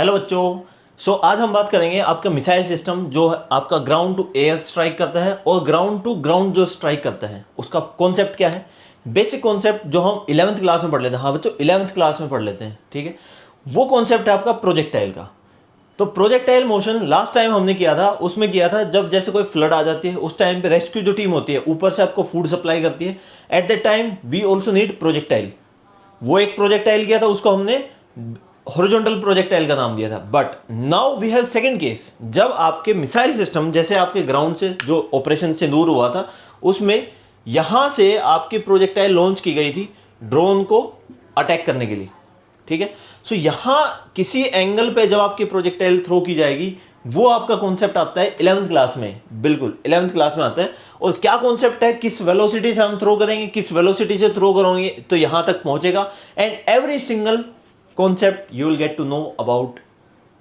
Hello बच्चों। आज हम बात करेंगे आपका मिसाइल सिस्टम जो आपका ग्राउंड टू एयर स्ट्राइक करता है और ग्राउंड टू ग्राउंड जो स्ट्राइक करता है उसका कॉन्सेप्ट क्या है। बेसिक कॉन्सेप्ट जो हम 11th क्लास में पढ़ लेते हैं। हाँ बच्चों, 11th क्लास में पढ़ लेते हैं, ठीक है। वो कॉन्सेप्ट है आपका प्रोजेक्टाइल का। तो प्रोजेक्टाइल मोशन लास्ट टाइम हमने किया था, उसमें किया था जब जैसे कोई फ्लड आ जाती है उस टाइम पे रेस्क्यू जो टीम होती है ऊपर से आपको फूड सप्लाई करती है। At that time we also need projectile. वो एक प्रोजेक्टाइल किया था, उसको हमने हॉरिजॉन्टल प्रोजेक्टाइल का नाम दिया था। But now we have second case, जब आपके मिसाइल सिस्टम जैसे आपके ग्राउंड से जो ऑपरेशन से दूर हुआ था उसमें यहां से आपकी प्रोजेक्टाइल लॉन्च की गई थी ड्रोन को अटैक करने के लिए, ठीक है। सो यहां किसी एंगल पे जब आपकी प्रोजेक्टाइल थ्रो की जाएगी वो आपका कॉन्सेप्ट आता है 11th क्लास में। बिल्कुल 11th क्लास में आता है। और क्या कॉन्सेप्ट है, किस वेलोसिटी से हम थ्रो करेंगे, किस वेलोसिटी से थ्रो करेंगे तो यहां तक पहुंचेगा। And every single concept you will get to know about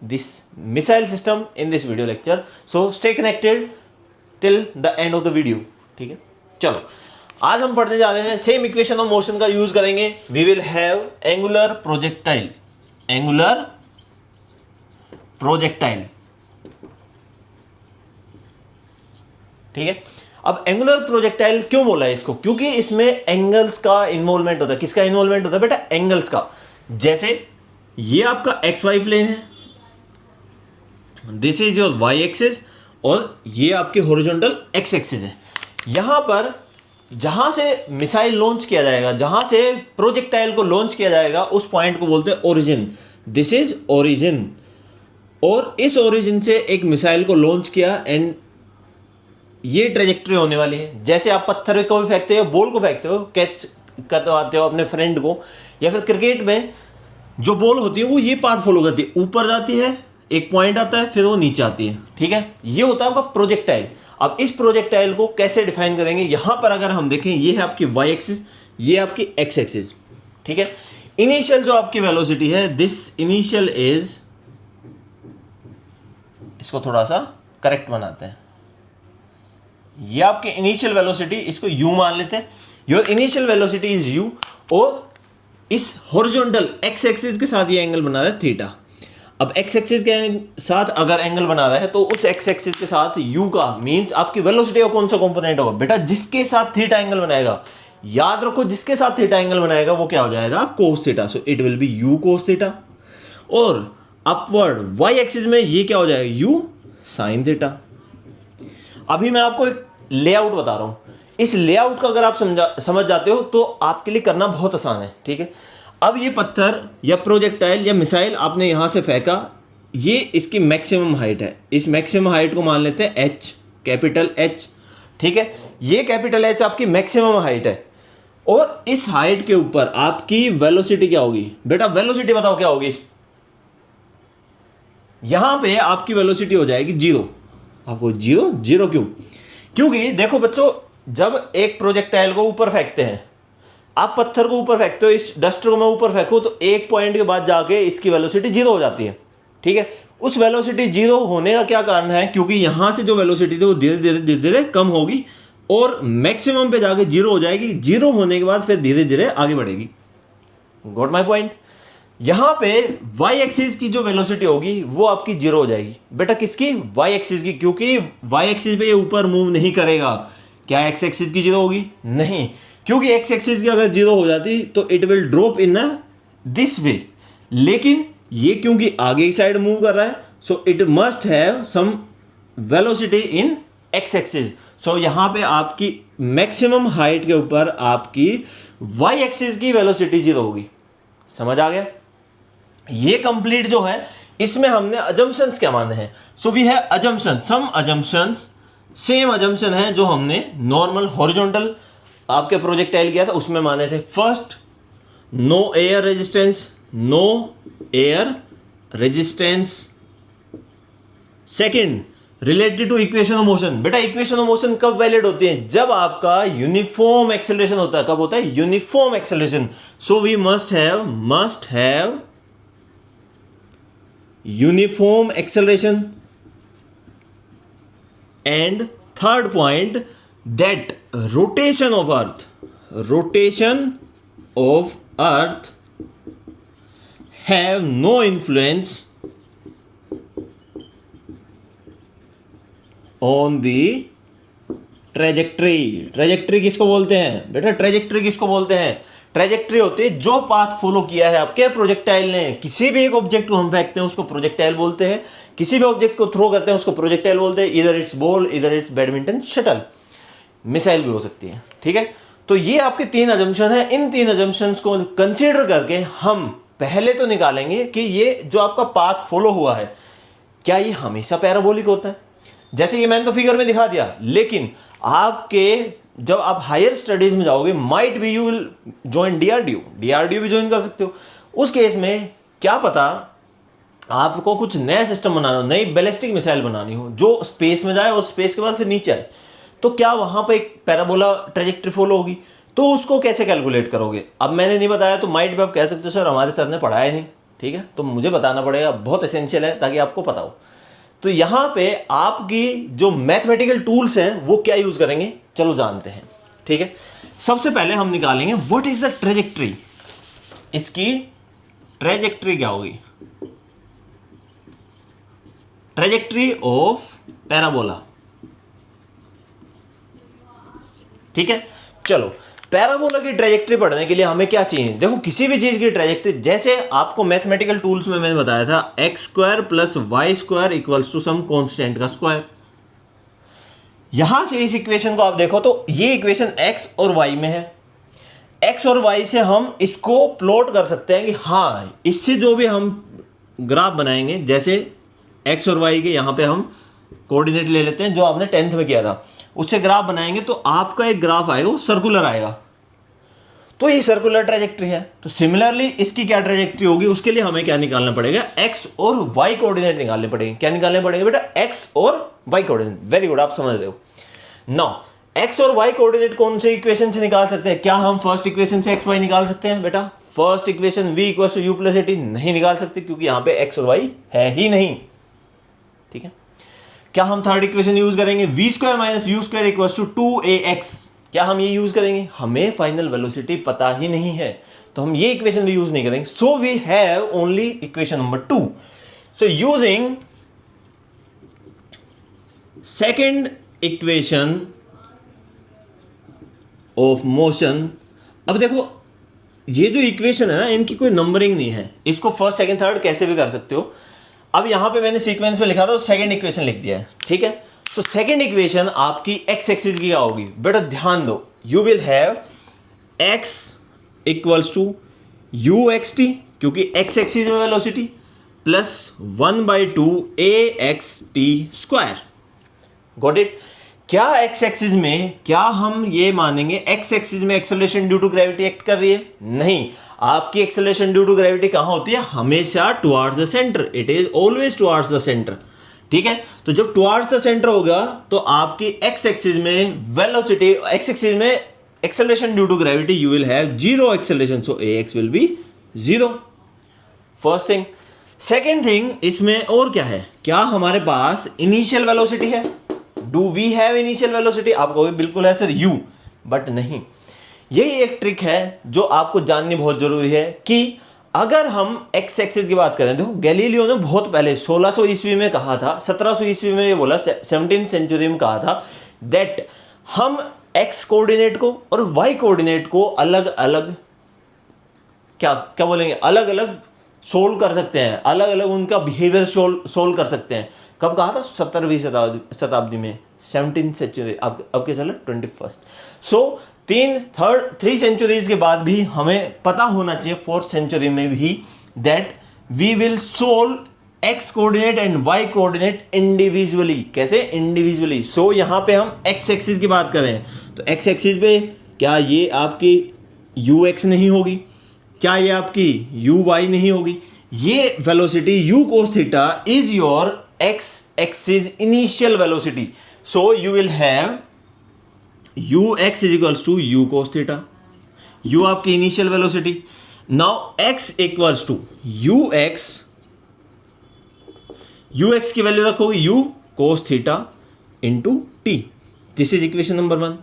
this missile system in this video lecture, so stay connected till the end of the video, ठीक है। चलो आज हम पढ़ने जा रहे हैं सेम इक्वेशन ऑफ मोशन का यूज करेंगे। We will have angular projectile, angular projectile, ठीक है। अब एंगुलर प्रोजेक्टाइल क्यों बोला है इसको, क्योंकि इसमें एंगल्स का इन्वॉल्वमेंट होता है। किसका इन्वॉल्वमेंट होता है बेटा, एंगल्स का। जैसे ये आपका एक्स वाई प्लेन है, this is your Y axis, और ये आपके हॉरिजॉन्टल एक्स एक्सिस है। यहां पर जहां से मिसाइल लॉन्च किया जाएगा, जहां से प्रोजेक्टाइल को लॉन्च किया जाएगा उस पॉइंट को बोलते हैं ओरिजिन। This is origin. और इस ओरिजिन से एक मिसाइल को लॉन्च किया एंड ये ट्रेजेक्टरी होने वाली है। जैसे आप पत्थर को भी फेंकते हो, बॉल को फेंकते हो, कैच करवाते हो अपने फ्रेंड को, या फिर क्रिकेट में जो बॉल होती है वो ये पाथ फॉलो करती है, ऊपर जाती है, एक पॉइंट आता है, फिर वो नीचे आती है, ठीक है। ये होता है आपका प्रोजेक्टाइल। अब इस प्रोजेक्टाइल को कैसे डिफाइन करेंगे, यहां पर अगर हम देखें ये है आपकी वाई एक्सिस, ये आपकी एक्स एक्सिस, ठीक है। इनिशियल जो आपकी वेलोसिटी है, दिस इनिशियल इज, इसको थोड़ा सा करेक्ट बनाते हैं, ये आपकी इनिशियल वेलोसिटी, इसको u मान लेते हैं। Your initial velocity is u, और इस हॉरिजॉन्टल एक्स एक्सिस के साथ ये एंगल बना रहा है थीटा। अब एक्स एक्सिस के साथ अगर एंगल बना रहा है तो उस एक्स एक्सिस के साथ u का मींस आपकी वेलोसिटी का कौन सा कंपोनेंट होगा बेटा, जिसके साथ थीटा एंगल बनाएगा। याद रखो, जिसके साथ थीटा एंगल बनाएगा वो क्या हो जाएगा, cos theta. So it will B u cos theta. और अपवर्ड वाई एक्सिस में ये क्या हो जाएगा, u साइन थीटा। अभी मैं आपको एक लेआउट बता रहा हूं, इस लेआउट का अगर आप समझ जाते हो तो आपके लिए करना बहुत आसान है, ठीक है। अब ये पत्थर या प्रोजेक्टाइल या मिसाइल आपने यहां से फेंका, ये इसकी मैक्सिमम हाइट है। इस मैक्सिमम हाइट को मान लेते हैं h, कैपिटल H, ठीक है। ये कैपिटल H आपकी मैक्सिमम हाइट है। और इस हाइट के ऊपर आपकी वेलोसिटी क्या होगी बेटा, वेलोसिटी बताओ क्या होगी। यहां पे आपकी वेलोसिटी हो जाएगी जीरो। आपको जीरो, जीरो क्यों, क्योंकि देखो बच्चों, जब एक प्रोजेक्टाइल को ऊपर फेंकते हैं, आप पत्थर को ऊपर फेंकते हो, इस डस्टर को मैं ऊपर फेंकूं तो एक पॉइंट के बाद जाके इसकी वेलोसिटी जीरो हो जाती है, ठीक है। उस वेलोसिटी जीरो होने का क्या कारण है, क्योंकि यहां से जो वेलोसिटी थी वो धीरे धीरे धीरे धीरे कम होगी और मैक्सिमम पे जाके जीरो हो जाएगी। जीरो होने के बाद फिर धीरे धीरे आगे बढ़ेगी। Got my point. यहां पे y एक्सिस की जो वेलोसिटी होगी वो आपकी जीरो हो जाएगी बेटा, किसकी, y एक्सिस की, क्योंकि y एक्सिस पे ये ऊपर मूव नहीं करेगा। क्या x एक्सिस की जीरो होगी, नहीं, क्योंकि x एक्सिस की अगर जीरो हो जाती तो it will drop in this way. लेकिन ये क्योंकि आगे की साइड मूव कर रहा है, so it must have some velocity in x axis. So यहां पे आपकी मैक्सिमम हाइट के ऊपर आपकी y एक्सिस की वेलोसिटी जीरो होगी। समझ आ गया। ये कंप्लीट जो है इसमें हमने अजम्पशंस क्या माने हैं। So we have assumption, some assumptions, same assumption है जो हमने नॉर्मल हॉरिजॉन्टल आपके प्रोजेक्टाइल किया था उसमें माने थे। First, no air resistance, no air resistance. Second, related to equation of motion. बेटा इक्वेशन ऑफ मोशन कब वैलिड होती है, जब आपका यूनिफॉर्म एक्सेलरेशन होता है। कब होता है, uniform acceleration. So we must have uniform acceleration. And third point, that rotation of earth have no influence on the trajectory. Trajectory किसको बोलते हैं बेटा? ट्रेजेक्ट्री किसको बोलते हैं? ट्रेजेक्ट्री होती है जो पाथ फॉलो किया है आपके प्रोजेक्टाइल ने। किसी भी एक ऑब्जेक्ट को हम फेंकते हैं उसको प्रोजेक्टाइल बोलते हैं, किसी भी ऑब्जेक्ट को थ्रो करते हैं उसको प्रोजेक्टाइल बोलते हैं। इधर इट्स बॉल, इधर इट्स बैडमिंटन शटल, मिसाइल भी हो सकती है। ठीक है, तो ये आपके 3 अजम्पशन है। इन 3 अजम्पशंस को कंसीडर करके हम पहले तो निकालेंगे कि ये जो आपका पाथ फॉलो हुआ है क्या ये हमेशा पैराबोलिक होता है। जैसे ये मैंने तो फिगर में दिखा दिया, लेकिन आपके जब आप हायर स्टडीज में जाओगे, might be you will join DRDO भी ज्वाइन कर सकते हो। उस केस में क्या पता आपको कुछ नया सिस्टम बनाना हो, नई बैलिस्टिक मिसाइल बनानी हो जो स्पेस में जाए और स्पेस के बाद फिर नीचे आए, तो क्या वहां पे एक पैराबोला ट्रेजेक्ट्री फॉलो होगी? तो उसको कैसे कैलकुलेट करोगे? अब मैंने नहीं बताया तो माइट भी आप कह सकते हो सर हमारे सर ने पढ़ाया नहीं। ठीक है, तो मुझे बताना पड़ेगा, बहुत एसेंशियल है ताकि आपको पता हो। तो यहां पे आपकी जो मैथमेटिकल टूल्स हैं वो क्या यूज करेंगे, चलो जानते हैं। ठीक है, सबसे पहले हम निकालेंगे व्हाट इज द ट्रेजेक्ट्री। इसकी ट्रेजेक्ट्री क्या होगी? Trajectory of parabola. ठीक है, चलो पैराबोला की ट्रेजेक्ट्री पढ़ने के लिए हमें क्या चाहिए? देखो किसी भी चीज की ट्रेजेक्ट्री, जैसे आपको मैथमेटिकल टूल्स में मैंने बताया था x square plus y square equals to some constant का स्क्वायर। यहां से इस इक्वेशन को आप देखो तो ये इक्वेशन एक्स और वाई में है। एक्स और वाई से हम इसको प्लॉट कर सकते हैं कि हाँ, इससे जो भी हम ग्राफ बनाएंगे, जैसे एक्स और वाई के यहां पे हम कोऑर्डिनेट ले लेते हैं जो आपने 10th में किया था, उससे ग्राफ बनाएंगे तो आपका एक ग्राफ आएगा वो सर्कुलर आएगा, तो ये सर्कुलर ट्रेजेक्ट्री है। तो सिमिलरली इसकी क्या ट्रेजेक्ट्री होगी, उसके लिए हमें क्या निकालना पड़ेगा? एक्स और वाई कोऑर्डिनेट निकालने पड़ेंगे। क्या निकालने पड़ेंगे बेटा? एक्स और वाई कोऑर्डिनेट। वेरी गुड, आप समझ रहे हो। नाउ एक्स और वाई कोऑर्डिनेट कौन से इक्वेशन से निकाल सकते हैं? क्या हम फर्स्ट इक्वेशन से एक्स वाई निकाल सकते हैं बेटा? First equation v equal to u plus a t नहीं निकाल सकते, क्योंकि यहां पे एक्स और वाई है ही नहीं। ठीक है, क्या हम थर्ड इक्वेशन यूज करेंगे? V square minus u square equal to 2ax। क्या हम ये यूज करेंगे? हमें फाइनल वेलोसिटी पता ही नहीं है, तो हम ये इक्वेशन भी यूज नहीं करेंगे। So we have only equation number 2। So using second equation of motion. अब देखो ये जो इक्वेशन है ना, इनकी कोई नंबरिंग नहीं है, इसको फर्स्ट सेकंड थर्ड कैसे भी कर सकते हो। अब यहां पे मैंने सीक्वेंस में लिखा था, सेकंड इक्वेशन लिख दिया है। ठीक है, सो सेकंड इक्वेशन आपकी एक्स एक्सिस की क्या होगी बेटा? ध्यान दो, you will have x equals to u x t, क्योंकि एक्स एक्सिस में velocity, plus 1/2 a x t square. Got it? क्या एक्स एक्सिस में क्या हम ये मानेंगे एक्स एक्सिस में acceleration due to gravity act कर रही है? नहीं, आपकी एक्सेलरेशन ड्यू टू ग्रेविटी कहां होती है? हमेशा towards the centre. It is always towards the centre. ठीक है, तो जब टुवर्ड्स द सेंटर होगा तो आपकी एक्स एक्सिस में वेलोसिटी, एक्स एक्सिस में acceleration due to gravity, you will have zero acceleration, so a x will be zero. First thing. Second thing, इसमें और क्या है? क्या हमारे पास इनिशियल वेलोसिटी है? Do we have initial velocity? आप कहोगे बिल्कुल है सर यू, बट नहीं। यही एक ट्रिक है जो आपको जाननी बहुत जरूरी है कि अगर हम एक्स एक्सिस की बात करें, देखो गैलीलियो ने बहुत पहले 1600 ईस्वी में कहा था, 1700 ईस्वी में ये बोला, 17th सेंचुरी में कहा था दैट हम एक्स कोऑर्डिनेट को और वाई कोऑर्डिनेट को अलग अलग क्या क्या बोलेंगे, अलग अलग सोल्व कर सकते हैं, अलग अलग उनका बिहेवियर सोल्व कर सकते हैं। कब कहा था? 17वीं शताब्दी में, 17th सेंचुरी। अब क्या चला? 21st। सो 3 सेंचुरीज के बाद भी हमें पता होना चाहिए, 4th सेंचुरी में भी, that we will solve x coordinate and y coordinate individually. कैसे? इंडिविजुअली। सो यहां पे हम एक्स एक्सिस की बात करें तो एक्स एक्सिस पे क्या ये आपकी यू एक्स नहीं होगी? क्या ये आपकी यू वाई नहीं होगी? ये velocity u cos theta is your X axis initial velocity. So you will have u x is equals to u cos theta, u आपकी initial velocity. Now x equals to u x की value रखोगे u cos theta into t. This is equation number 1।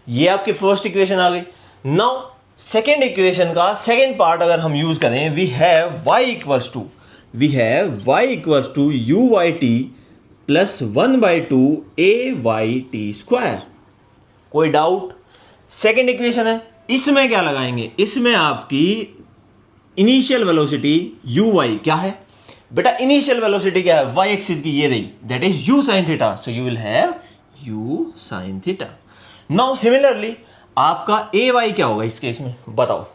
ये आपकी first equation आ गई। Now second equation का second part अगर हम यूज करें, we have y equals to u y t plus 1/2 AYT²। कोई डाउट? सेकेंड इक्वेशन है, इसमें क्या लगाएंगे? इसमें आपकी इनिशियल वेलोसिटी uy क्या है बेटा? इनिशियल वेलोसिटी क्या है? y एक्सिस की ये रही, that is u sin theta. So you will have u sin theta. Now similarly आपका ay क्या होगा इस केस में? बताओ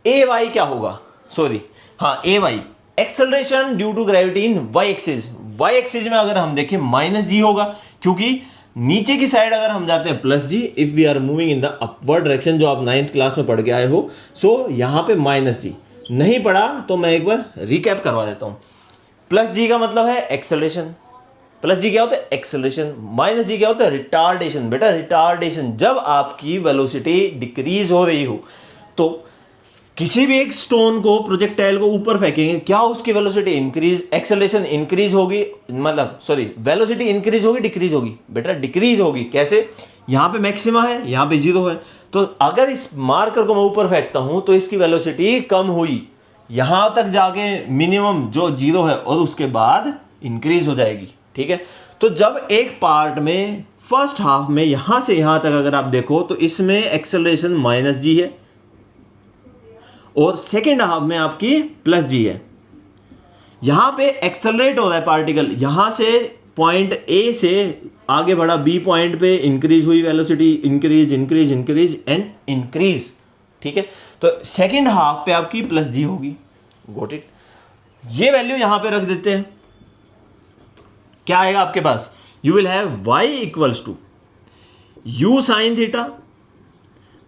ay क्या होगा? सॉरी, हाँ, ay acceleration due to gravity in y axis. y axis में अगर हम देखें माइनस जी होगा, क्योंकि नीचे की साइड अगर हम जाते हैं plus g, if we are moving in the upward direction, जो आप 9th क्लास में पढ़ के आए हो। सो यहां पे माइनस जी नहीं पढ़ा तो मैं एक बार रिकैप करवा देता हूं। प्लस जी का मतलब है एक्सेलरेशन, प्लस जी क्या होता है? एक्सेलरेशन। माइनस जी क्या होता है? रिटार्डेशन। बेटा रिटार्डेशन, जब आपकी वेलोसिटी डिक्रीज हो रही हो तो किसी भी एक स्टोन को, प्रोजेक्टाइल को ऊपर फेंकेंगे, क्या उसकी वेलोसिटी इंक्रीज, एक्सेलरेशन इंक्रीज होगी, मतलब सॉरी वेलोसिटी इंक्रीज होगी डिक्रीज होगी? बेटा डिक्रीज होगी। कैसे? यहाँ पे मैक्सिमा है, यहाँ पे जीरो है, तो अगर इस मार्कर को मैं ऊपर फेंकता हूँ तो इसकी वेलोसिटी कम हुई, यहाँ तक जाके मिनिमम जो जीरो है, और उसके बाद इंक्रीज हो जाएगी। ठीक है, तो जब एक पार्ट में फर्स्ट हाफ में यहाँ से यहाँ तक अगर आप देखो तो इसमें एक्सेलरेशन माइनस जी है, और सेकेंड हाफ में आपकी प्लस जी है। यहां पे एक्सेलरेट हो रहा है पार्टिकल, यहां से पॉइंट ए से आगे बढ़ा बी पॉइंट पे, इंक्रीज हुई velocity, increase increase increase and increase. ठीक है, तो सेकेंड हाफ पे आपकी प्लस जी होगी। Got it? ये वैल्यू यहां पे रख देते हैं, क्या आएगा आपके पास? You will have y equals to u sine theta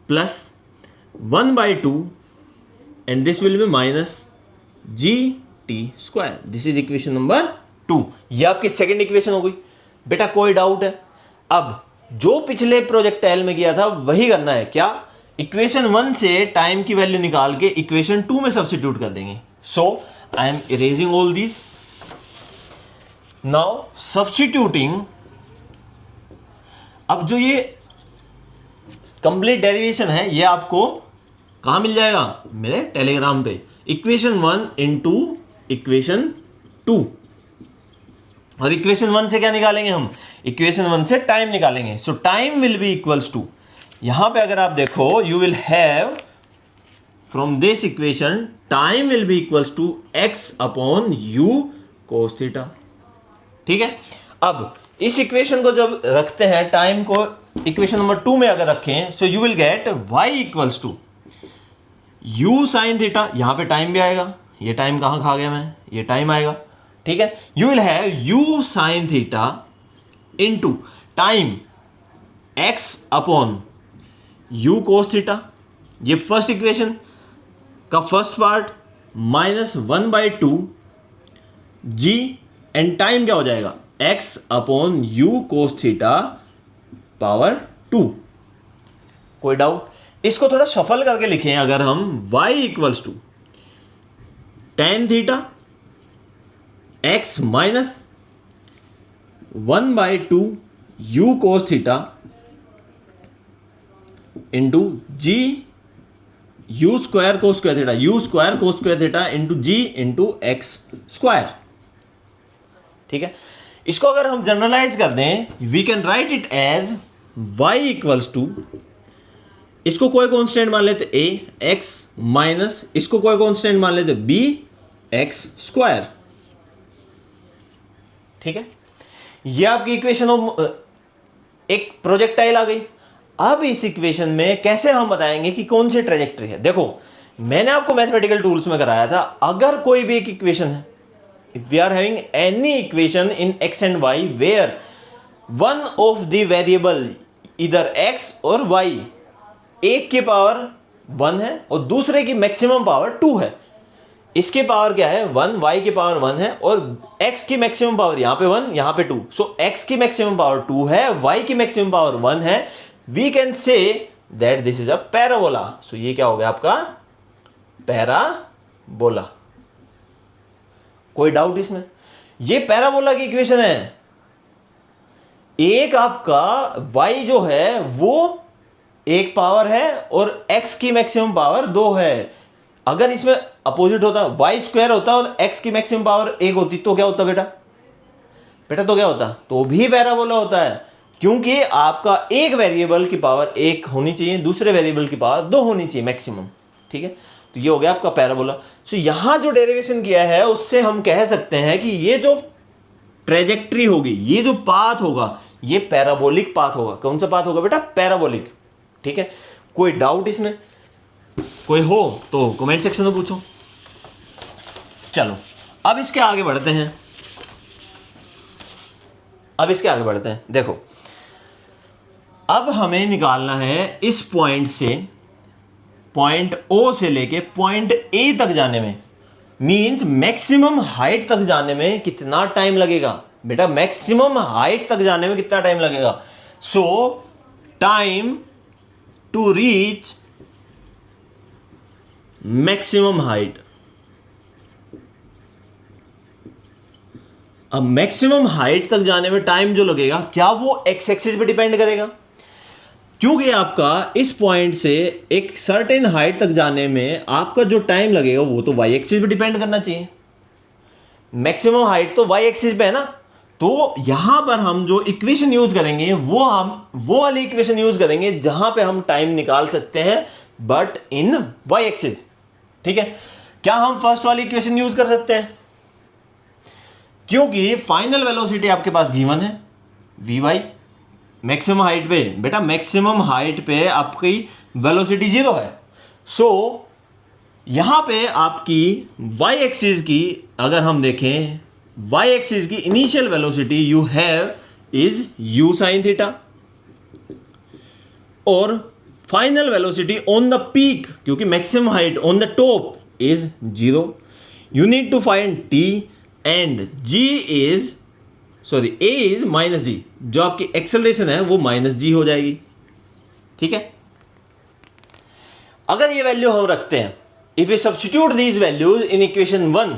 plus 1/2 and this will be minus gt²। This is equation number 2। ये आपकी सेकेंड इक्वेशन हो गई। बेटा कोई डाउट है? अब जो पिछले प्रोजेक्टाइल में किया था वही करना है। क्या? इक्वेशन 1 से टाइम की वैल्यू निकाल के इक्वेशन 2 में सब्स्टिट्यूट कर देंगे। So I am erasing all this now, substituting. अब जो ये कंप्लीट डेरिवेशन है ये आपको कहां मिल जाएगा? मेरे टेलीग्राम पे। इक्वेशन 1 इंटू इक्वेशन 2, और इक्वेशन 1 से क्या निकालेंगे हम? इक्वेशन 1 से टाइम निकालेंगे। So time will be equals to, यहां पे अगर आप देखो you will have from this equation time will be equals to x upon u cos theta. ठीक है, अब इस इक्वेशन को जब रखते हैं, टाइम को इक्वेशन नंबर 2 में अगर रखें, so you will get y equals to u sine theta. यहां पे टाइम भी आएगा, ये टाइम कहां खा गया मैं? ये टाइम आएगा। ठीक है, you will have u sine theta into time x upon u cos theta. ये फर्स्ट इक्वेशन का first part minus 1/2 g and time क्या हो जाएगा? x upon u cos theta power 2। कोई डाउट? इसको थोड़ा शफल करके लिखें अगर हम, y equals to tan theta x minus 1/2 u cos theta into g u square cos square theta, u square cos square theta into g into x square. ठीक है, इसको अगर हम जनरलाइज कर दें, we can write it as y equals to, इसको कोई constant मान लेते a x माइनस, इसको कोई कांस्टेंट मान लेते b x स्क्वायर। ठीक है, ये आपकी इक्वेशन एक प्रोजेक्टाइल आ गई। अब इस इक्वेशन में कैसे हम बताएंगे कि कौन सी ट्रेजेक्टरी है? देखो मैंने आपको मैथमेटिकल टूल्स में कराया था, अगर कोई भी एक इक्वेशन है, if we are having any equation in x and y where one of the variable इधर x और y एक की पावर 1 है और दूसरे की मैक्सिमम पावर 2 है, इसकी पावर क्या है? 1, y की पावर 1 है, और x की मैक्सिमम पावर यहां पे 1 यहां पे 2। सो x की मैक्सिमम पावर 2 है, y की मैक्सिमम पावर 1 है। We can say that this is a parabola. So ये क्या हो गया आपका? पैराबोला। कोई डाउट इसमें? ये पैराबोला की इक्वेशन है। एक आपका y जो है वो एक पावर है और x की मैक्सिमम पावर 2 है। अगर इसमें अपोजिट होता, y स्क्वायर होता और x की मैक्सिमम पावर 1 होती तो क्या होता बेटा? बेटा तो क्या होता, तो भी पैराबोला होता है, क्योंकि आपका एक वेरिएबल की पावर एक होनी चाहिए, दूसरे वेरिएबल की पावर दो होनी चाहिए मैक्सिमम, ठीक है। तो ये हो गया आपका पैराबोला। सो यहां जो डेरिवेशन किया है उससे हम कह सकते हैं कि ये जो ट्रेजेक्ट्री होगी, ये जो पाथ होगा, ये पैराबोलिक पाथ होगा। कौन सा पाथ होगा बेटा? पैराबोलिक, ठीक है। कोई डाउट इसमें कोई हो तो कमेंट सेक्शन में पूछो। चलो अब इसके आगे बढ़ते हैं, देखो अब हमें निकालना है इस पॉइंट से, पॉइंट ओ से लेके पॉइंट ए तक जाने में, मींस मैक्सिमम हाइट तक जाने में कितना टाइम लगेगा बेटा? मैक्सिमम हाइट तक जाने में कितना टाइम लगेगा? So time to reach maximum height. अब मैक्सिमम हाइट तक जाने में टाइम जो लगेगा, क्या वो एक्स एक्सिस पे डिपेंड करेगा? क्योंकि आपका इस पॉइंट से एक सर्टेन हाइट तक जाने में आपका जो टाइम लगेगा वो तो वाई एक्सिस पे डिपेंड करना चाहिए। मैक्सिमम हाइट तो वाई एक्सिस पे है ना, तो यहां पर हम जो इक्वेशन यूज करेंगे वो वाली इक्वेशन यूज करेंगे जहां पे हम टाइम निकाल सकते हैं बट इन वाई एक्सिस, ठीक है। क्या हम फर्स्ट वाली इक्वेशन यूज कर सकते हैं? क्योंकि फाइनल वेलोसिटी आपके पास गिवन है वी वाई, मैक्सिमम हाइट पे बेटा, मैक्सिमम हाइट पे आपकी वेलोसिटी 0 है। सो यहां पे आपकी वाई एक्सिस की अगर हम देखें, वाई एक्सिस की initial velocity you have is u sine theta, और final velocity on the peak, क्योंकि maximum height on the top is 0। You need to find t and g is a is minus g, जो आपकी acceleration है वो minus जी हो जाएगी, ठीक है। अगर ये वैल्यू हम रखते हैं, if you substitute these values in equation 1,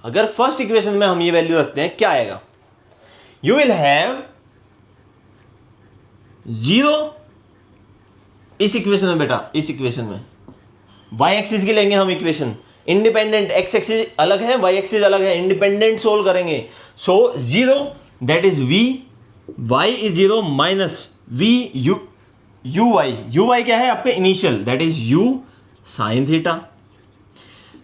अगर फर्स्ट इक्वेशन में हम ये वैल्यू रखते हैं, क्या आएगा? यू विल हैव 0 इस इक्वेशन में बेटा, इस इक्वेशन में वाई एक्सिस की लेंगे हम इक्वेशन, इंडिपेंडेंट, एक्स एक्सिस अलग है, वाई एक्सिस अलग है, इंडिपेंडेंट सोल्व करेंगे। So 0 that is v, y is 0 minus v u y क्या है आपके initial, that is u sine theta,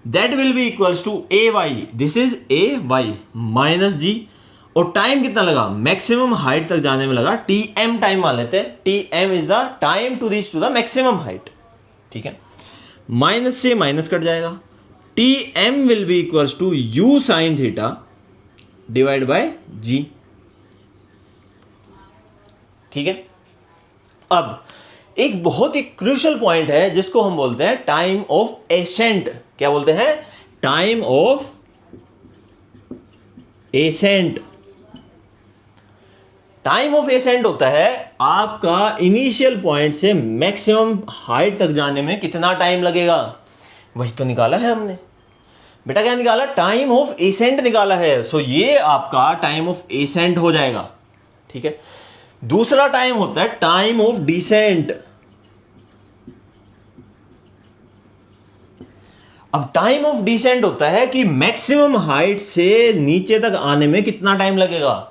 that will be equals to a y, this is a y minus g, और time कितना लगा? Maximum height तक जाने में लगा टी एम टाइम मान लेते हैं, t m is the time to reach to the maximum height, ठीक है। माइनस से माइनस कट जाएगा, t m will be equals to u sine theta divide by g, ठीक है। अब एक बहुत ही क्रूशियल पॉइंट है जिसको हम बोलते हैं टाइम ऑफ एसेंट। क्या बोलते हैं? Time of accent. Time of accent होता है आपका इनिशियल पॉइंट से मैक्सिमम हाइट तक जाने में कितना टाइम लगेगा, वही तो निकाला है हमने बेटा। क्या निकाला? टाइम ऑफ एसेंट निकाला है। सो ये आपका टाइम ऑफ एसेंट हो जाएगा, ठीक है। दूसरा टाइम होता है टाइम ऑफ डिसेंट। अब टाइम ऑफ डिसेंट होता है कि मैक्सिमम हाइट से नीचे तक आने में कितना टाइम लगेगा,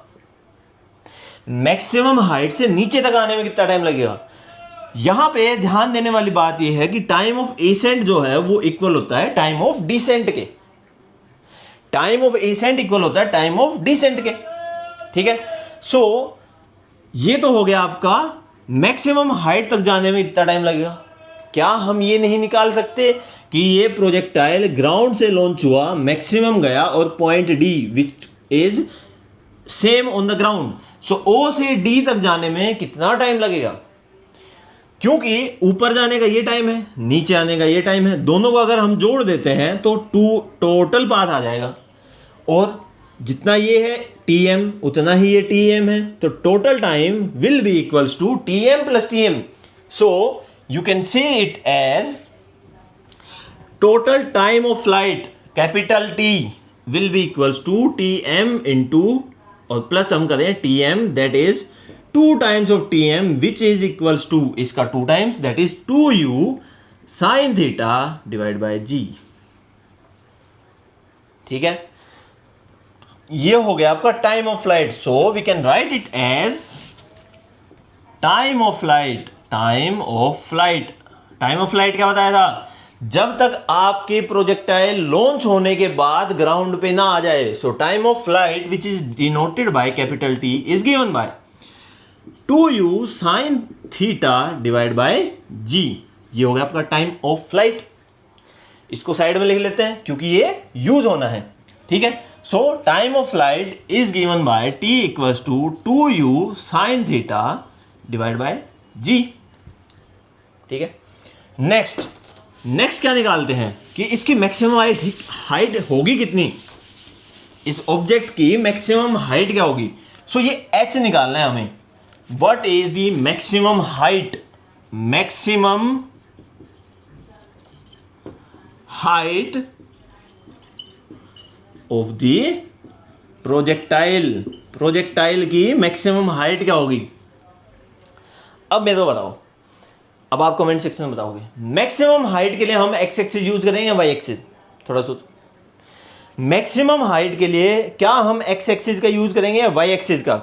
मैक्सिमम हाइट से नीचे तक आने में कितना टाइम लगेगा। यहां पे ध्यान देने वाली बात यह है कि टाइम ऑफ एसेंट जो है वो इक्वल होता है टाइम ऑफ डिसेंट के, टाइम ऑफ एसेंट इक्वल होता है टाइम ऑफ डिसेंट के, ठीक है। सो ये तो हो गया आपका मैक्सिमम हाइट तक जाने में इतना टाइम लगेगा। क्या हम ये नहीं निकाल सकते कि ये प्रोजेक्टाइल ग्राउंड से लॉन्च हुआ, मैक्सिमम गया और point D which is same on the ground, so O से डी तक जाने में कितना टाइम लगेगा? क्योंकि ऊपर जाने का ये टाइम है, नीचे आने का ये टाइम है, दोनों को अगर हम जोड़ देते हैं तो टोटल पाथ आ जाएगा, और जितना ये है tm उतना ही ये tm है, तो total time will be equals to tm plus tm। So you can say it as total time of flight capital T will be equals to tm into, और प्लस हम करें tm that is 2 times of tm which is equals to इसका 2 times that is 2u sine theta divide by g, ठीक है। ये हो गया आपका time of flight, so we can write it as time of flight. Time of flight, time of flight क्या बताया था? जब तक आपके प्रोजेक्टाइल लॉन्च होने के बाद ग्राउंड पे ना आ जाए। So time of flight which is denoted by capital T is given by 2u sin theta divide by g. ये हो गया आपका टाइम ऑफ फ्लाइट। इसको साइड में लिख लेते हैं क्योंकि ये यूज होना है, ठीक है। So time of flight is given by T equals to 2u sin theta divide by g, ठीक है। नेक्स्ट क्या निकालते हैं कि इसकी मैक्सिमम हाइट होगी कितनी, इस ऑब्जेक्ट की मैक्सिमम हाइट क्या होगी। सो ये h निकालना है हमें। What is the maximum height? Maximum height of the projectile की मैक्सिमम हाइट क्या होगी? अब मैं तो बताओ, अब आप कमेंट सेक्शन में बताओगे मैक्सिमम हाइट के लिए हम एक्स एक्सिस यूज करेंगे या वाई एक्सिस? थोड़ा सोचो। मैक्सिमम हाइट के लिए क्या हम एक्स एक्सिस का यूज करेंगे या वाई एक्सिस का?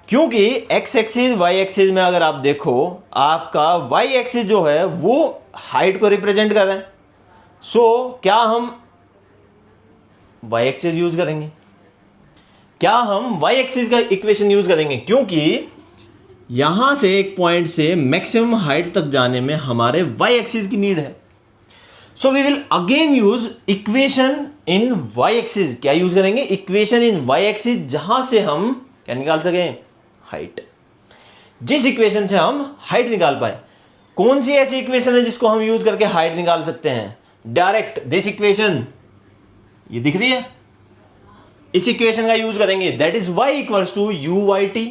क्योंकि एक्स एक्सिस वाई एक्सिस में अगर आप देखो, आपका वाई एक्सिस जो है वो हाइट को रिप्रेजेंट कर रहा है। सो क्या हम वाई एक्सिस यूज करेंगे? क्या हम वाई एक्सिस का इक्वेशन यूज करेंगे? क्योंकि यहां से एक पॉइंट से मैक्सिमम हाइट तक जाने में हमारे वाई एक्सिस की नीड है। So we will again use equation in y axis. क्या यूज करेंगे? इक्वेशन इन वाई एक्सिस, जहां से हम क्या निकाल सकें? हाइट। जिस इक्वेशन से हम हाइट निकाल पाए। कौन सी ऐसी इक्वेशन है जिसको हम यूज करके हाइट निकाल सकते हैं? डायरेक्ट दिस इक्वेशन, ये दिख रही है, इस इक्वेशन का यूज करेंगे। That is y equals to u y t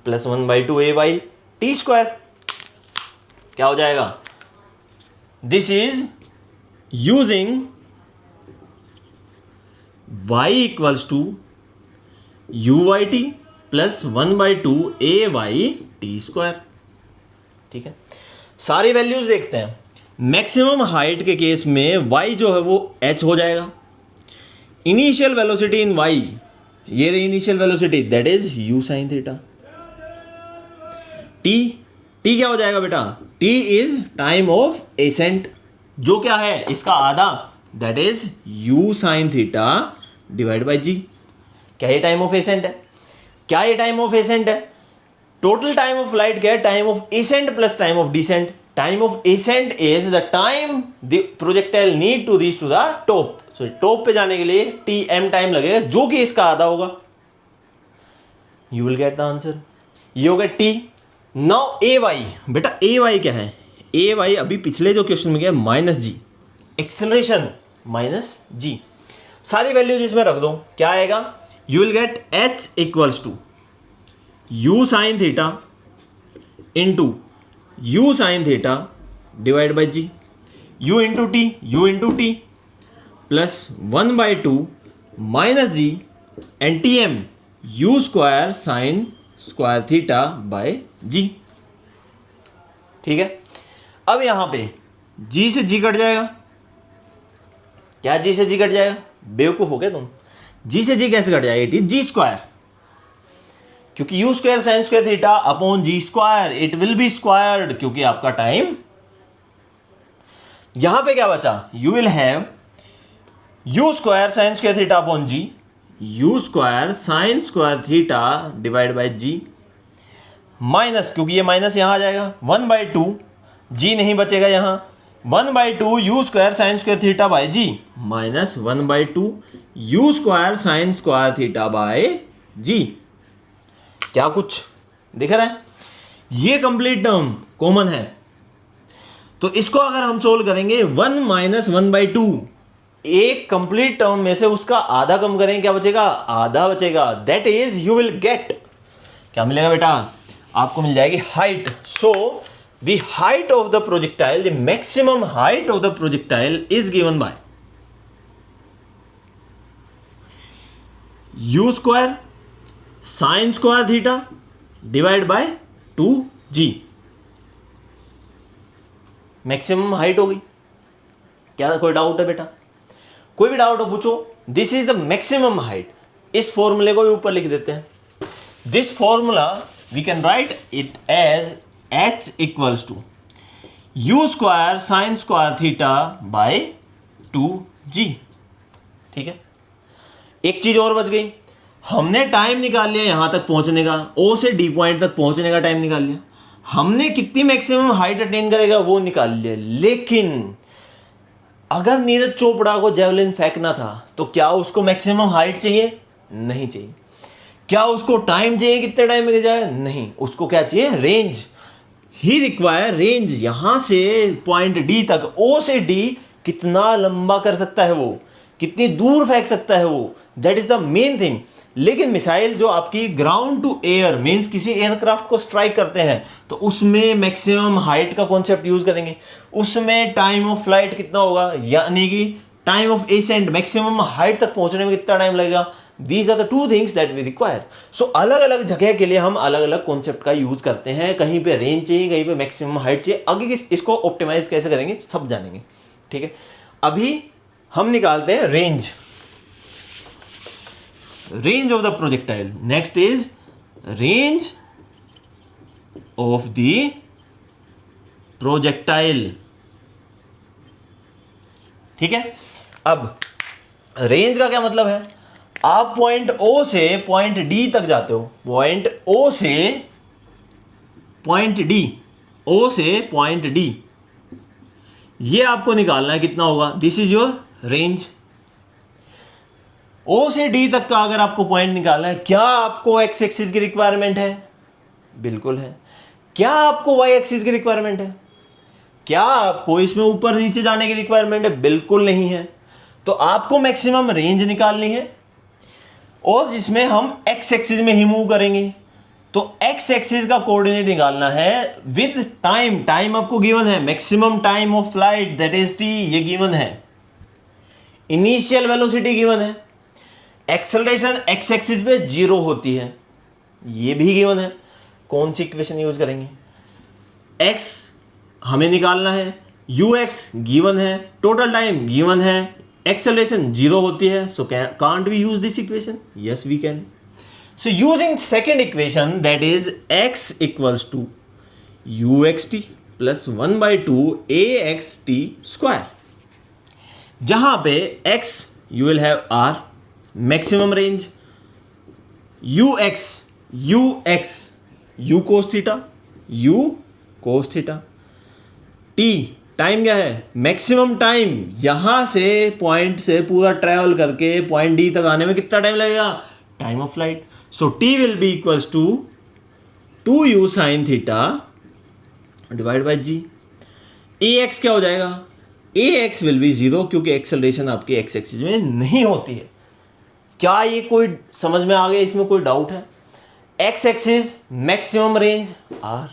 plus 1/2 a y t square. क्या हो जाएगा? This is using y equals to u y t plus 1/2 a y t square, ठीक है। सारी वैल्यूज देखते हैं। मैक्सिमम हाइट के केस में y जो है वो h हो जाएगा। इनिशियल वेलोसिटी इन y, ये रही initial velocity, that is u sin theta. t क्या हो जाएगा बेटा? t is time of ascent, जो क्या है इसका आधा, that is u sin theta divide by g। क्या ये टाइम ऑफ एसेंट है? क्या ये टाइम ऑफ एसेंट है? टोटल टाइम ऑफ फ्लाइट क्या है? Time of ascent plus time of descent. Time of ascent is the time the projectile need to reach to the top. So top पे जाने के लिए tm टाइम लगेगा, जो कि इसका आधा होगा। You will get the answer. ये हो गया t। नाउ ए वाई, बेटा ए वाई क्या है? ए वाई अभी पिछले जो क्वेश्चन में गया minus g, acceleration minus g. सारी वैल्यूज इसमें रख दो, क्या आएगा? You will get h equals to u sine theta into u sine theta divide by g, u into t plus 1/2 minus g and t m u square sine square theta by g, ठीक है। अब यहां पे जी से जी cut जाएगा। क्या जी से जी cut जाएगा? बेवकूफ हो गया तुम। जी से जी कैसे कट जाएगा? जी स्क्वायर, क्योंकि u square sine square theta upon g square, it will be squared, क्योंकि आपका टाइम। यहां पे क्या बचा? You will have u square sine square theta upon g, u square sine square theta divide by g, minus, क्योंकि ये minus यहां आ जाएगा 1/2, जी नहीं बचेगा यहां, 1/2 u square sine square theta by g minus 1/2 u square sine square theta by g. क्या कुछ दिख रहा है? ये कंप्लीट टर्म कॉमन है, तो इसको अगर हम सोल्व करेंगे 1 माइनस 1/2, एक कंप्लीट टर्म में से उसका आधा कम करेंगे, क्या बचेगा? आधा बचेगा। That is you will gate, क्या मिलेगा बेटा? आपको मिल जाएगी height. So the height of the projectile, the maximum height of the projectile is given bye you square sine square theta divide by 2g। Maximum height होगी। क्या कोई doubt है बेटा? कोई भी डाउट हो पूछो। This is the maximum height. इस फॉर्मूले को भी ऊपर लिख देते हैं. This formula we can write it as h equals to u square sine square theta by 2g. ठीक है, एक चीज और बच गई. हमने टाइम निकाल लिया यहां तक पहुंचने का, ओ से डी पॉइंट तक पहुंचने का टाइम निकाल लिया. हमने कितनी मैक्सिमम हाइट अटेन करेगा वो निकाल लिया. लेकिन अगर नीरज चोपड़ा को जेवलिन फेंकना था तो क्या उसको मैक्सिमम हाइट चाहिए? नहीं चाहिए. क्या उसको टाइम चाहिए? कितने टाइम में जाए? नहीं. उसको क्या चाहिए? रेंज. ही रिक्वायर रेंज. यहां से पॉइंट डी तक, ओ से डी कितना लंबा कर सकता है वो, कितनी दूर फेंक सकता है वो, that is the main thing. लेकिन मिसाइल जो आपकी ग्राउंड टू एयर मींस किसी एयरक्राफ्ट को स्ट्राइक करते हैं तो उसमें मैक्सिमम हाइट का कॉन्सेप्ट यूज करेंगे. उसमें टाइम ऑफ फ्लाइट कितना होगा, यानी कि time of ascent, maximum height तक पहुंचने में कितना टाइम लगेगा. These are the two things that we require. So अलग अलग जगह के लिए हम अलग अलग कॉन्सेप्ट का यूज करते हैं. कहीं पे रेंज चाहिए, कहीं पे मैक्सिमम हाइट चाहिए. आगे इसको ऑप्टिमाइज कैसे करेंगे सब जानेंगे. ठीक है, अभी हम निकालते हैं range. Range of the projectile. Next is range of the projectile. ठीक है, अब रेंज का क्या मतलब है? आप पॉइंट ओ से पॉइंट डी तक जाते हो. पॉइंट ओ से पॉइंट डी, ओ से पॉइंट डी, ये आपको निकालना है कितना होगा. This is your range. O से डी तक का अगर आपको पॉइंट निकालना है, क्या आपको एक्स एक्सिस की रिक्वायरमेंट है? बिल्कुल है. क्या आपको वाई एक्सिस की रिक्वायरमेंट है? क्या आपको इसमें ऊपर नीचे जाने की रिक्वायरमेंट है? बिल्कुल नहीं है. तो आपको मैक्सिमम रेंज निकालनी है और जिसमें हम एक्स एक्सिस में ही मूव करेंगे. तो एक्स एक्सिस का कोऑर्डिनेट निकालना है विद टाइम. टाइम आपको गिवन है, maximum time of flight that is t, ये गिवन है. इनिशियल वेलोसिटी गिवन है. एक्सेलरेशन एक्स एक्सिस पे 0 होती है, ये भी गिवन है. कौन सी इक्वेशन यूज करेंगे? एक्स हमें निकालना है, यू एक्स गिवन है, टोटल टाइम गिवन है, एक्सेलरेशन 0 होती है. So can't we use this equation? Yes we can. So using second equation that is x equals to u x t plus 1/2 a x t square. जहां पे x you will have r maximum range, u x u cos theta, u cos theta. T time क्या है? Maximum time. यहां से point से पूरा travel करके point D तक आने में कितना टाइम लगेगा? Time of flight. So t will be equals to 2u sine theta divide by g. A x क्या हो जाएगा? ए एक्स विल बी 0 क्योंकि एक्सेलरेशन आपकी एक्स एक्सिस में नहीं होती है. क्या ये कोई समझ में आ गया? इसमें कोई डाउट है? X axis maximum range r,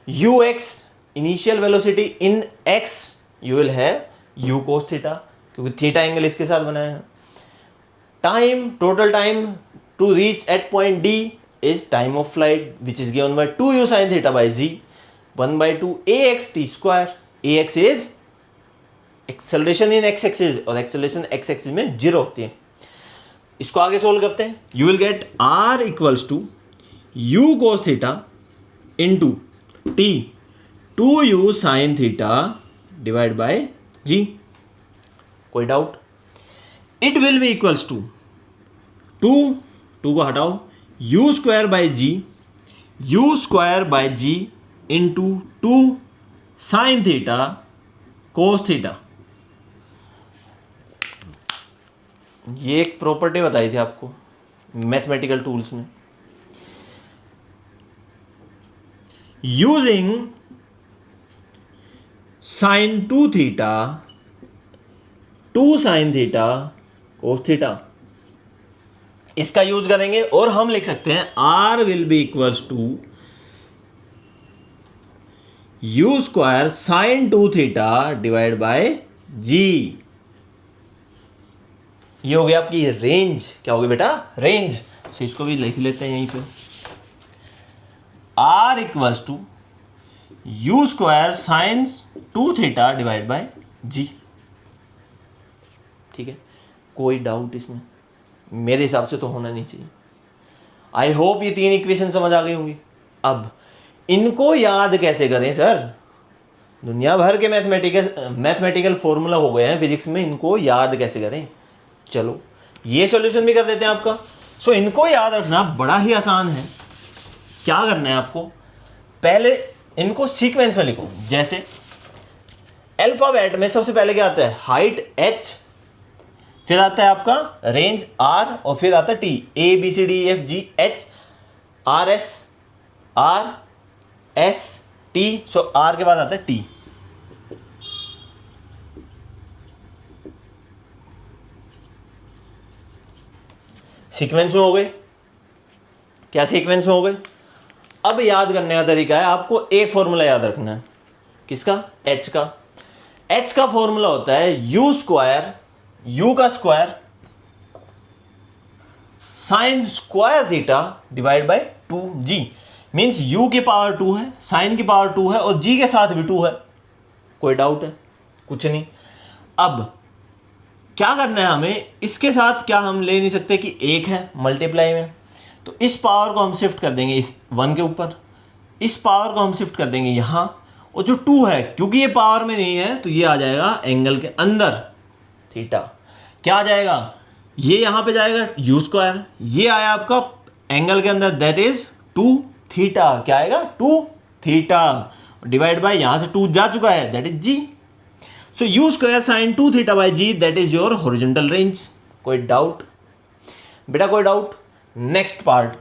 u x initial velocity in x you will have u cos theta क्योंकि थीटा एंगल इसके साथ बनाया है. Time, total time to reach at point d is time of flight which is given by 2u sin theta by g 1/2 ax t square. ax is acceleration in x axis और acceleration x axis में 0 होती है. इसको आगे solve करते हैं. You will get r equals to u cos theta into t 2u sine theta divide by g. कोई doubt? It will be equals to 2 को हटाओ, u square by g, u square by g into 2 sine theta cos theta. ये एक property बताई थी आपको mathematical tools में. Using sine 2 theta 2 sine theta cos theta, इसका यूज करेंगे और हम लिख सकते हैं r will be equals to u square sine 2 theta divide by g. ये हो गया आपकी रेंज. क्या होगी बेटा? रेंज. तो इसको भी लिख लेते हैं यहीं पे. r equals to u square sine 2 theta divide by g. ठीक है, कोई डाउट इसमें? मेरे हिसाब से तो होना नहीं चाहिए। आई होप ये 3 इक्वेशन समझ आ गई होंगी। अब इनको याद कैसे करें सर? दुनिया भर के मैथमेटिकल फॉर्मूला हो गए हैं फिजिक्स में, इनको याद कैसे करें? चलो ये सॉल्यूशन भी कर देते हैं आपका। सो इनको याद रखना बड़ा ही आसान है। क्या करना है आपको, पहले इनको सीक्वेंस में लिखो। जैसे अल्फाबेट में सबसे पहले क्या आता है? हाइट h, फिर आता है आपका रेंज r, और फिर आता है t, a b c d e f g h r s r s t। So r के बाद आता है t। सीक्वेंस में हो गए। क्या सीक्वेंस में हो गए? अब याद करने का तरीका है, आपको एक फॉर्मूला याद रखना है। किसका? h का। h का फॉर्मूला होता है u स्क्वायर, u का square sine square theta divide by 2g। Means u की पावर 2 है, साइन की पावर 2 है, और g के साथ भी 2 है। कोई डाउट है? कुछ नहीं। अब क्या करना है हमें, इसके साथ क्या हम ले नहीं सकते कि 1 है मल्टीप्लाई में, तो इस पावर को हम शिफ्ट कर देंगे इस 1 के ऊपर, इस पावर को हम शिफ्ट कर देंगे यहाँ, और जो 2 है क्योंकि ये पावर में नहीं है तो ये आ जाएगा एंगल के अंदर थीटा। क्या आ जाएगा? ये यहाँ पे जाएगा u स्क्वायर, ये आया आपका एंगल के अंदर, दैट इज 2 थीटा। क्या आएगा? 2 थीटा डिवाइड बाय यहाँ से 2 जा चुका है, that is g। So u square sine 2 theta by g, that is your horizontal range. कोई डाउट बेटा? कोई डाउट? Next part.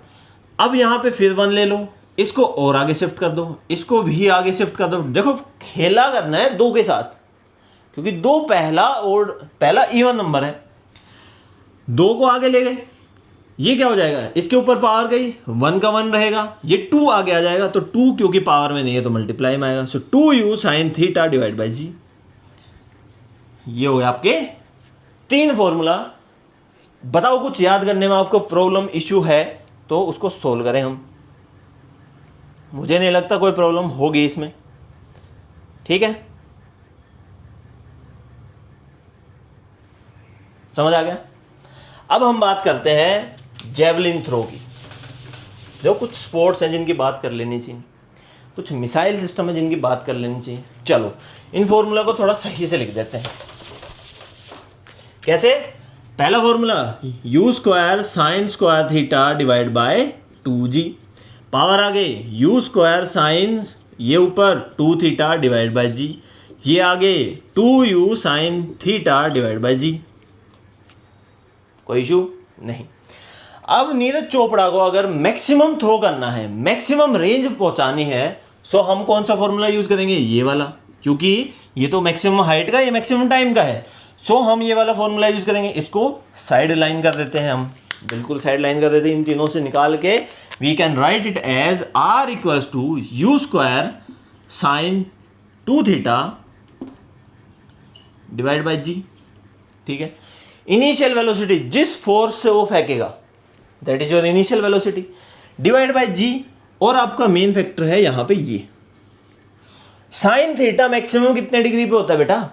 अब यहाँ पे फिर 1 ले लो, इसको और आगे शिफ्ट कर दो, इसको भी आगे शिफ्ट कर दो। देखो खेला करना है 2 के साथ, क्योंकि 2 पहला इवन नंबर है। 2 को आगे ले गए, ये क्या हो जाएगा? इसके ऊपर पावर गई, 1 का 1 रहेगा, ये 2 आगे आ जाएगा, तो 2 क्योंकि पावर में नहीं है तो मल्टीप्लाई में आएगा। So 2u sine theta divide by g. ये हो गए आपके 3 फॉर्मूला। बताओ कुछ याद करने में आपको प्रॉब्लम इश्यू है तो उसको सोल्व करें हम। मुझे नहीं लगता कोई प्रॉब्लम होगी इसमें। ठीक है, समझ आ गया? अब हम बात करते हैं जेवलिन थ्रो की। जो कुछ स्पोर्ट्स हैं जिनकी बात कर लेनी चाहिए, कुछ मिसाइल सिस्टम है जिनकी बात कर लेनी चाहिए। चलो इन फॉर्मूला को थोड़ा सही से लिख देते हैं। कैसे? पहला formula u square sine square theta divide by 2g, power आ गई u स्क्वायर साइन, ये ऊपर 2 थीटा डिवाइड बाय g, ये आगे 2u sine theta divide by g। कोई इशू नहीं। अब नीरज चोपड़ा को अगर मैक्सिमम थ्रो करना है, मैक्सिमम रेंज पहुंचानी है, सो हम कौन सा फॉर्मूला यूज करेंगे? ये वाला, क्योंकि ये तो मैक्सिमम हाइट का, ये मैक्सिमम टाइम का है। सो हम ये वाला फॉर्मूला यूज करेंगे। इसको साइड लाइन कर देते हैं हम, बिल्कुल साइड लाइन कर देते हैं। इन तीनों से निकाल के we can write it as r equals to u square sine 2 theta divide by g. ठीक है, इनिशियल वेलोसिटी जिस फोर्स से वो फेंकेगा, that is your initial velocity, divide by g. और आपका मेन फैक्टर है यहां पे ये साइन थीटा मैक्सिमम कितने डिग्री पे होता है बेटा?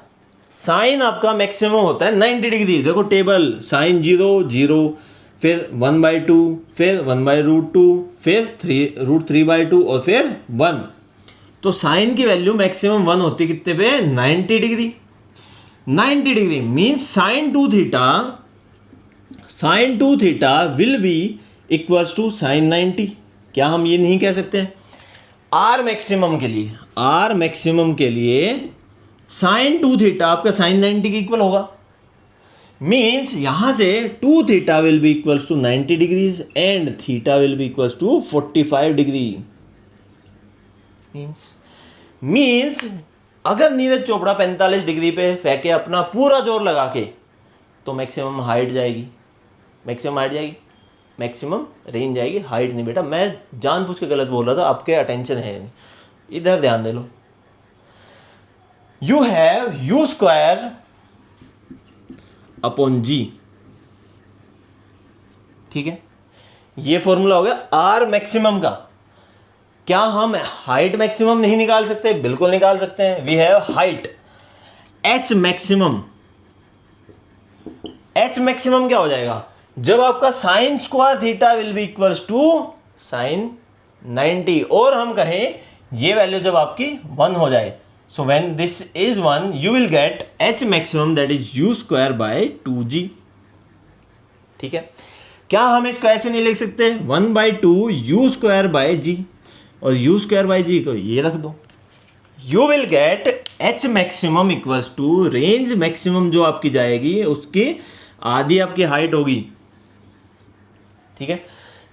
साइन आपका मैक्सिमम होता है 90 डिग्री। देखो टेबल, साइन 0 0, फिर 1/2, फिर 1/√2, फिर √3/2 और फिर 1। तो साइन की वैल्यू मैक्सिमम 1 होती है कितने पे? 90 degree. 90 degree means sine 2 theta will be equals to sine 90। क्या हम ये नहीं कह सकते? आर मैक्सिमम के लिए साइन 2 थीटा आपका साइन 90 के इक्वल होगा। मीन्स यहां से 2 theta will be equals to 90 degrees and theta will be equals to 45 degree. Means अगर नीरज चोपड़ा 45 डिग्री पे फेंके अपना पूरा जोर लगा के, तो मैक्सिमम हाइट जाएगी, मैक्सिमम रेंज जाएगी, हाइट नहीं बेटा। मैं जानबूझ के गलत बोल रहा था, आपके अटेंशन है, इधर ध्यान दे लो। You have u square upon g. ठीक है, ये फॉर्मूला हो गया आर मैक्सिमम का। क्या हम हाइट मैक्सिमम नहीं निकाल सकते? बिल्कुल निकाल सकते हैं। We have height h maximum. H maximum क्या हो जाएगा? जब आपका sine square theta will be equals to sine 90 और हम कहें ये वैल्यू जब आपकी 1 हो जाए, so when this is 1 you will get h maximum that is u square bye 2g। ठीक है, क्या हम इसको ऐसे नहीं लिख सकते 1/2 u स्क्वायर बाय g और u स्क्वायर बाय g को ये रख दो, you will get h maximum equals to range maximum जो आपकी जाएगी उसकी आधी आपकी हाइट होगी। ठीक है,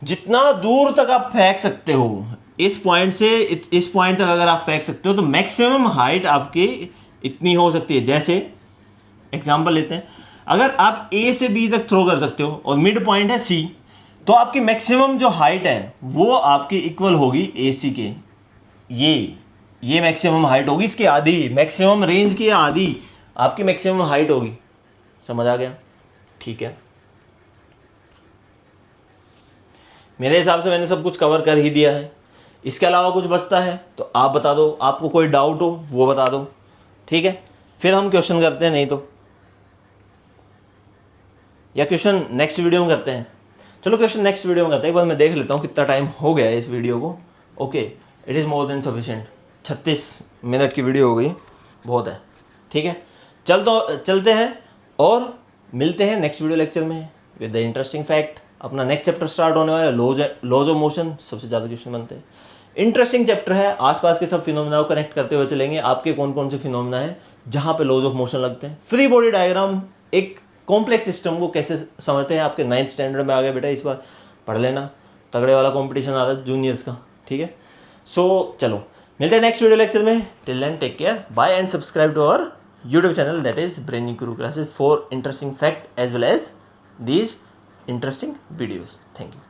जितना दूर तक आप फेंक सकते हो इस पॉइंट से इस पॉइंट तक अगर आप फेंक सकते हो तो मैक्सिमम हाइट आपकी इतनी हो सकती है। जैसे एग्जांपल लेते हैं, अगर आप A से B तक थ्रो कर सकते हो और मिड पॉइंट है C, तो आपकी मैक्सिमम जो हाइट है वो आपकी इक्वल होगी AC के। ये मैक्सिमम हाइट होगी, इसकी आधी, मैक्सिमम रेंज की आधी आपकी मैक्सिमम हाइट होगी। समझ आ गया? ठीक है, मेरे हिसाब से मैंने सब कुछ कवर कर ही दिया है। इसके अलावा कुछ बचता है तो आप बता दो, आपको कोई डाउट हो वो बता दो। ठीक है, फिर हम क्वेश्चन करते हैं, नहीं तो या क्वेश्चन नेक्स्ट वीडियो में करते हैं। चलो क्वेश्चन नेक्स्ट वीडियो में करते हैं। एक बार मैं देख लेता हूँ कितना टाइम हो गया है इस वीडियो को। Okay, it is more than sufficient. 36 minute की वीडियो हो गई, बहुत है। ठीक है, चलते हैं और मिलते हैं नेक्स्ट वीडियो लेक्चर में विद द इंटरेस्टिंग फैक्ट। अपना नेक्स्ट चैप्टर स्टार्ट होने वाला है, लॉज ऑफ मोशन। सबसे ज़्यादा क्वेश्चन बनते हैं, इंटरेस्टिंग चैप्टर है। आसपास के सब फिनोमेना को कनेक्ट करते हुए चलेंगे। आपके कौन कौन से फिनोमेना है जहाँ पे लॉज ऑफ मोशन लगते हैं, फ्री बॉडी डायग्राम, एक कॉम्प्लेक्स सिस्टम को कैसे समझते हैं। आपके 9th स्टैंडर्ड में आ गए बेटा, इस बार पढ़ लेना, तगड़े वाला कॉम्पिटिशन आ रहा है जूनियर्स का। ठीक है, सो चलो मिलते हैं नेक्स्ट वीडियो लेक्चर में। Till then take care, bye and subscribe to our YouTube channel, that is Brainy Guru Classes, for interesting fact as well as these interesting videos. Thank you.